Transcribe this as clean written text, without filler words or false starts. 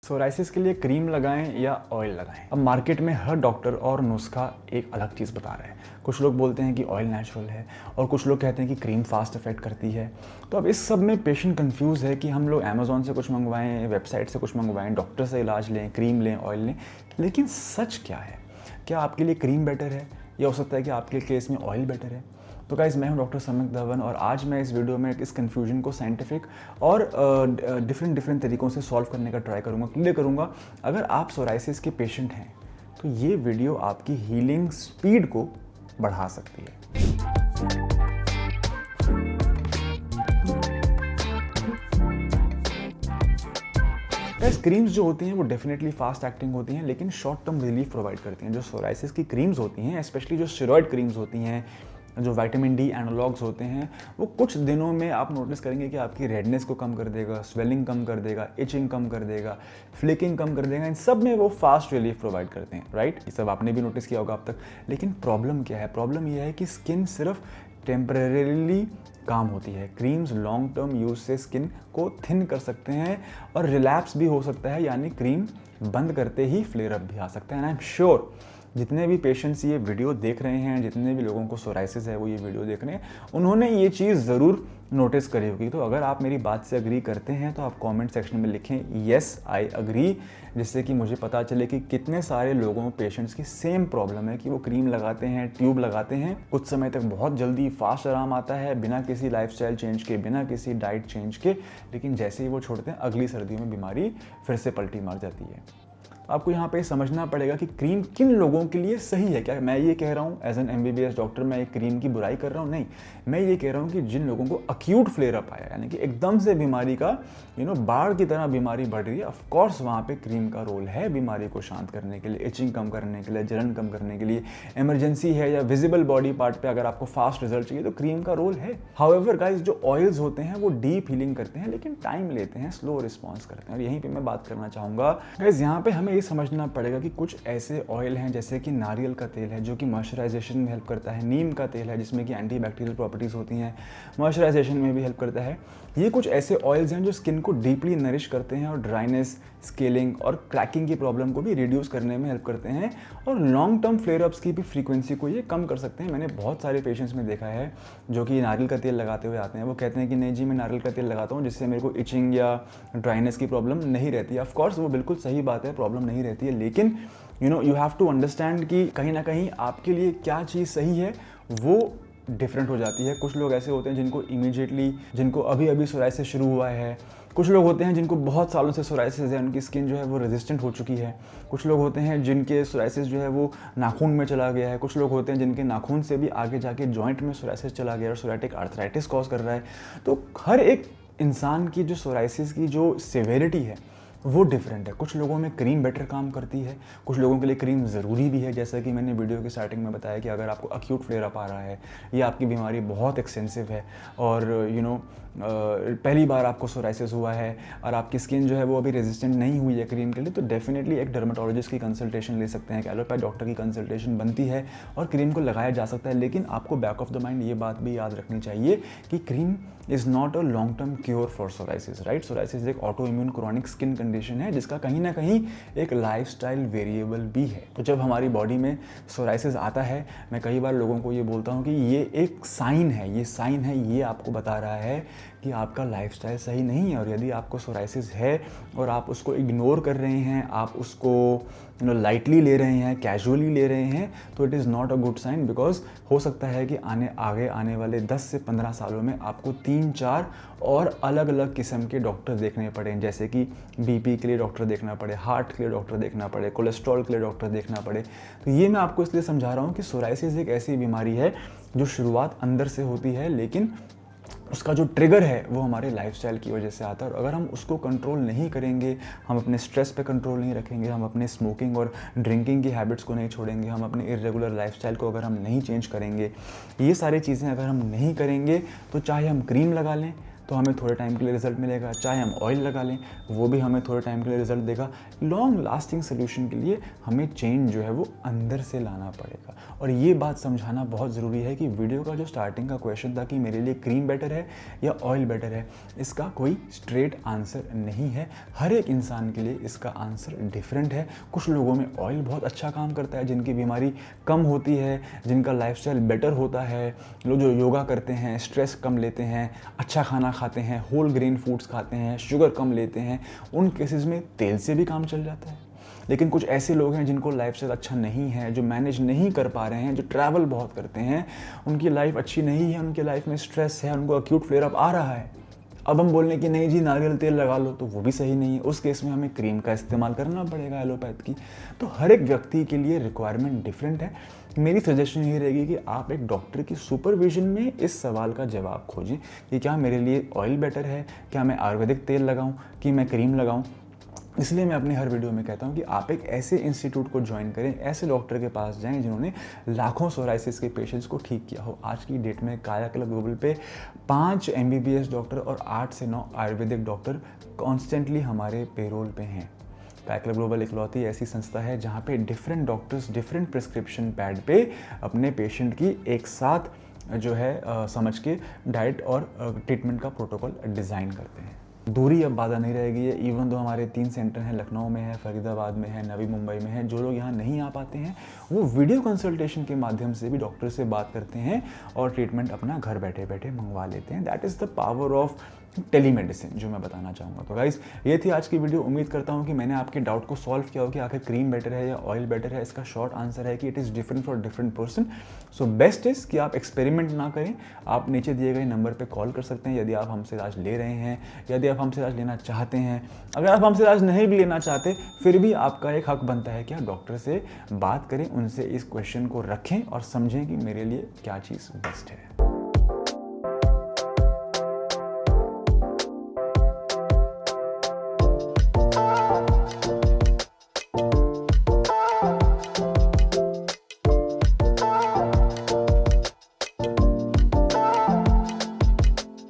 Psoriasis के लिए cream लगाएं या ऑयल लगाएं। अब मार्केट में हर डॉक्टर और नुस्खा एक अलग चीज़ बता रहे हैं। कुछ लोग बोलते हैं कि ऑयल नेचुरल है और कुछ लोग कहते हैं कि क्रीम फास्ट इफेक्ट करती है। तो अब इस सब में पेशेंट कंफ्यूज है कि हम लोग अमेज़ॉन से कुछ मंगवाएं, वेबसाइट से कुछ मंगवाएं, डॉक्टर से इलाज लें, क्रीम लें, ऑयल लें, लेकिन सच क्या है? क्या आपके लिए क्रीम बेटर है या हो सकता है कि आपके केस में ऑयल बेटर है? तो गाइज़, मैं हूं डॉक्टर सम्यक धवन और आज मैं इस वीडियो में इस कन्फ्यूजन को साइंटिफिक और डिफरेंट तरीक़ों से सॉल्व करने का ट्राई करूंगा, क्लियर करूंगा। अगर आप सोराइसिस के पेशेंट हैं तो ये वीडियो आपकी हीलिंग स्पीड को बढ़ा सकती है। गाइस, क्रीम्स जो होती हैं वो डेफिनेटली फास्ट एक्टिंग होती हैं, लेकिन शॉर्ट टर्म रिलीफ प्रोवाइड करती हैं। जो सोराइसिस की क्रीम्स होती हैं, स्पेशली जो स्टेरॉइड क्रीम्स होती हैं, जो विटामिन डी एनालॉग्स होते हैं, वो कुछ दिनों में आप नोटिस करेंगे कि आपकी रेडनेस को कम कर देगा, स्वेलिंग कम कर देगा, इचिंग कम कर देगा, फ्लिकिंग कम कर देगा। इन सब में वो फास्ट रिलीफ प्रोवाइड करते हैं, राइट? ये सब आपने भी नोटिस किया होगा अब तक। लेकिन प्रॉब्लम क्या है? प्रॉब्लम यह है कि स्किन सिर्फ टेम्परेरीली काम होती है। क्रीम्स लॉन्ग टर्म यूज से स्किन को थिन कर सकते हैं और रिलैप्स भी हो सकता है, यानी क्रीम बंद करते ही फ्लेयर अप भी आ सकता है। एंड आई एम श्योर जितने भी पेशेंट्स ये वीडियो देख रहे हैं, जितने भी लोगों को सोराइसिस है वो ये वीडियो देख रहे हैं, उन्होंने ये चीज़ ज़रूर नोटिस करी होगी। तो अगर आप मेरी बात से अग्री करते हैं तो आप कमेंट सेक्शन में लिखें येस आई अग्री, जिससे कि मुझे पता चले कि कितने सारे लोगों पेशेंट्स की सेम प्रॉब्लम है कि वो क्रीम लगाते हैं, ट्यूब लगाते हैं, कुछ समय तक बहुत जल्दी फास्ट आराम आता है बिना किसी लाइफस्टाइल चेंज के, बिना किसी डाइट चेंज के, लेकिन जैसे ही वो छोड़ते हैं अगली सर्दियों में बीमारी फिर से पलटी मार जाती है। आपको यहाँ पे समझना पड़ेगा कि क्रीम किन लोगों के लिए सही है। क्या मैं ये कह रहा हूँ एज एन MBBS डॉक्टर मैं एक क्रीम की बुराई कर रहा हूँ? नहीं, मैं ये कह रहा हूँ कि जिन लोगों को अक्यूट फ्लेयर अप आया, यानी कि एकदम से बीमारी का बाढ़ की तरह बीमारी बढ़ रही है, ऑफ कोर्स वहाँ पे क्रीम का रोल है बीमारी को शांत करने के लिए, इचिंग कम करने के लिए, जलन कम करने के लिए। इमरजेंसी है या विजिबल बॉडी पार्ट पे अगर आपको फास्ट रिजल्ट चाहिए तो क्रीम का रोल है। हाउएवर गाइस, जो ऑयल्स होते हैं वो डीप हीलिंग करते हैं, लेकिन टाइम लेते हैं, स्लो रिस्पॉन्स करते हैं। और यहीं पर मैं बात करना चाहूँगा गाइस, यहाँ पे हमें ये समझना पड़ेगा कि कुछ ऐसे ऑयल हैं जैसे कि नारियल का तेल है जो कि मॉइस्चराइजेशन में हेल्प करता है, नीम का तेल है जिसमें कि एंटीबैक्टीरियल प्रॉपर्टीज़ होती हैं, मॉइस्चराइजेशन में भी हेल्प करता है। ये कुछ ऐसे ऑयल्स हैं जो स्किन को डीपली नरिश करते हैं और ड्राइनेस, स्केलिंग और क्रैकिंग की प्रॉब्लम को भी रिड्यूस करने में हेल्प करते हैं और लॉन्ग टर्म फ्लेयर अप्स की भी फ्रीक्वेंसी को ये कम कर सकते हैं। मैंने बहुत सारे पेशेंट्स में देखा है जो कि नारियल का तेल लगाते हुए आते हैं, वो कहते हैं कि नहीं जी मैं नारियल का तेल लगाता हूँ जिससे मेरे को इचिंग या ड्राइनेस की प्रॉब्लम नहीं रहती है। ऑफकोर्स वो बिल्कुल सही बात है, प्रॉब्लम नहीं रहती है, लेकिन यू हैव टू अंडरस्टैंड कि कहीं ना कहीं आपके लिए क्या चीज़ सही है वो डिफरेंट हो जाती है। कुछ लोग ऐसे होते हैं जिनको अभी अभी सोराइसिस शुरू हुआ है, कुछ लोग होते हैं जिनको बहुत सालों से सोराइसिस है, उनकी स्किन जो है वो रेजिस्टेंट हो चुकी है, कुछ लोग होते हैं जिनके सोराइसिस जो है वो नाखून में चला गया है, कुछ लोग होते हैं जिनके नाखून से भी आगे जाके जॉइंट में सोराइसिस चला गया और सोराइटिक आर्थराइटिस कॉज कर रहा है। तो हर एक इंसान की जो सोराइसिस की जो सिवियरिटी है वो डिफरेंट है। कुछ लोगों में क्रीम बेटर काम करती है, कुछ लोगों के लिए क्रीम ज़रूरी भी है। जैसा कि मैंने वीडियो की स्टार्टिंग में बताया कि अगर आपको अक्यूट फ्लेयर अप आ रहा है या आपकी बीमारी बहुत एक्सटेंसिव है और पहली बार आपको सोराइसिस हुआ है और आपकी स्किन जो है वो अभी रेजिस्टेंट नहीं हुई है क्रीम के लिए, तो डेफिनेटली एक डर्मेटोलॉजिस्ट की कंसल्टेशन ले सकते हैं, एक एलोपैथ डॉक्टर की कंसल्टेशन बनती है और क्रीम को लगाया जा सकता है। लेकिन आपको बैक ऑफ द माइंड ये बात भी याद रखनी चाहिए कि cream is not a long term cure for psoriasis, right? Psoriasis एक autoimmune chronic skin condition है जिसका कहीं ना कहीं एक लाइफस्टाइल वेरिएबल भी है। तो जब हमारी बॉडी में सोराइसिस आता है, मैं कई बार लोगों को ये बोलता हूँ कि ये एक साइन है, ये आपको बता रहा है कि आपका लाइफस्टाइल सही नहीं है। और यदि आपको सोराइसिस है और आप उसको इग्नोर कर रहे हैं, आप उसको लाइटली ले रहे हैं, कैजुअली ले रहे हैं, तो it is not a good sign. Because हो सकता है कि आगे आने वाले 10 से 15 सालों में आपको 3-4 और अलग अलग किस्म के डॉक्टर देखने पड़े, जैसे कि BP के लिए डॉक्टर देखना पड़े, हार्ट के लिए डॉक्टर देखना पड़े, कोलेस्ट्रॉल के लिए डॉक्टर देखना पड़े। तो ये मैं आपको इसलिए समझा रहा हूँ कि सोराइसिस एक ऐसी बीमारी है जो शुरुआत अंदर से होती है, लेकिन उसका जो ट्रिगर है वो हमारे लाइफस्टाइल की वजह से आता है। और अगर हम उसको कंट्रोल नहीं करेंगे, हम अपने स्ट्रेस पे कंट्रोल नहीं रखेंगे, हम अपने स्मोकिंग और ड्रिंकिंग की हैबिट्स को नहीं छोड़ेंगे, हम अपने इरेगुलर लाइफस्टाइल को अगर हम नहीं चेंज करेंगे, ये सारी चीज़ें अगर हम नहीं करेंगे, तो चाहे हम क्रीम लगा लें तो हमें थोड़े टाइम के लिए रिजल्ट मिलेगा, चाहे हम ऑयल लगा लें वो भी हमें थोड़े टाइम के लिए रिजल्ट देगा। लॉन्ग लास्टिंग सोल्यूशन के लिए हमें चेंज जो है वो अंदर से लाना पड़ेगा। और ये बात समझाना बहुत ज़रूरी है कि वीडियो का जो स्टार्टिंग का क्वेश्चन था कि मेरे लिए क्रीम बेटर है या ऑयल बेटर है, इसका कोई स्ट्रेट आंसर नहीं है। हर एक इंसान के लिए इसका आंसर डिफरेंट है। कुछ लोगों में ऑयल बहुत अच्छा काम करता है, जिनकी बीमारी कम होती है, जिनका लाइफस्टाइल बेटर होता है, लोग जो योगा करते हैं, स्ट्रेस कम लेते हैं, अच्छा खाना खाते हैं, होल ग्रेन फूड्स खाते हैं, शुगर कम लेते हैं, उन केसेस में तेल से भी काम चल जाता है। लेकिन कुछ ऐसे लोग हैं जिनको लाइफस्टाइल अच्छा नहीं है, जो मैनेज नहीं कर पा रहे हैं, जो ट्रैवल बहुत करते हैं, उनकी लाइफ अच्छी नहीं है, उनकी लाइफ में स्ट्रेस है, उनको एक्यूट फ्लेयर अप आ रहा है। अब हम बोलने की नहीं जी नारियल तेल लगा लो, तो वो भी सही नहीं है। उस केस में हमें क्रीम का इस्तेमाल करना पड़ेगा एलोपैथ की। तो हर एक व्यक्ति के लिए रिक्वायरमेंट डिफरेंट है। मेरी सजेशन ये रहेगी कि आप एक डॉक्टर की सुपरविजन में इस सवाल का जवाब खोजें कि क्या मेरे लिए ऑयल बेटर है, क्या मैं आयुर्वेदिक तेल लगाऊं कि मैं क्रीम लगाऊं। इसलिए मैं अपने हर वीडियो में कहता हूं कि आप एक ऐसे इंस्टीट्यूट को ज्वाइन करें, ऐसे डॉक्टर के पास जाएं जिन्होंने लाखों सोराइसिस के पेशेंट्स को ठीक किया हो। आज की डेट में काया क्लब ग्लोबल पे 5 MBBS डॉक्टर और 8 से 9 आयुर्वेदिक डॉक्टर कॉन्स्टेंटली हमारे पेरोल पे हैं। काया क्लब ग्लोबल इकलौती ऐसी संस्था है जहाँ पे different doctors different prescription pad पे अपने पेशेंट की एक साथ जो है समझ के डाइट और ट्रीटमेंट का प्रोटोकॉल डिज़ाइन करते हैं। दूरी अब बाधा नहीं रहेगी है। इवन दो हमारे 3 सेंटर हैं, लखनऊ में है, फरीदाबाद में है, नवी मुंबई में है। जो लोग यहाँ नहीं आ पाते हैं वो वीडियो कंसल्टेशन के माध्यम से भी डॉक्टर से बात करते हैं और ट्रीटमेंट अपना घर बैठे बैठे मंगवा लेते हैं। That is the power of telemedicine जो मैं बताना चाहूँगा। तो गाइस ये थी आज की वीडियो। उम्मीद करता हूँ कि मैंने आपके डाउट को सॉल्व किया हो कि आखिर क्रीम बेटर है या ऑयल बेटर है। इसका शॉर्ट आंसर है कि it is different for different person. So best is कि आप एक्सपेरिमेंट ना करें। आप नीचे दिए गए नंबर पर कॉल कर सकते हैं यदि आप हमसे इलाज ले रहे हैं, यदि आप हमसे इलाज लेना चाहते हैं। अगर आप हमसे इलाज नहीं भी लेना चाहते फिर भी आपका एक हक बनता है कि आप डॉक्टर से बात करें, उनसे इस क्वेश्चन को रखें और समझें कि मेरे लिए क्या चीज़ बेस्ट है।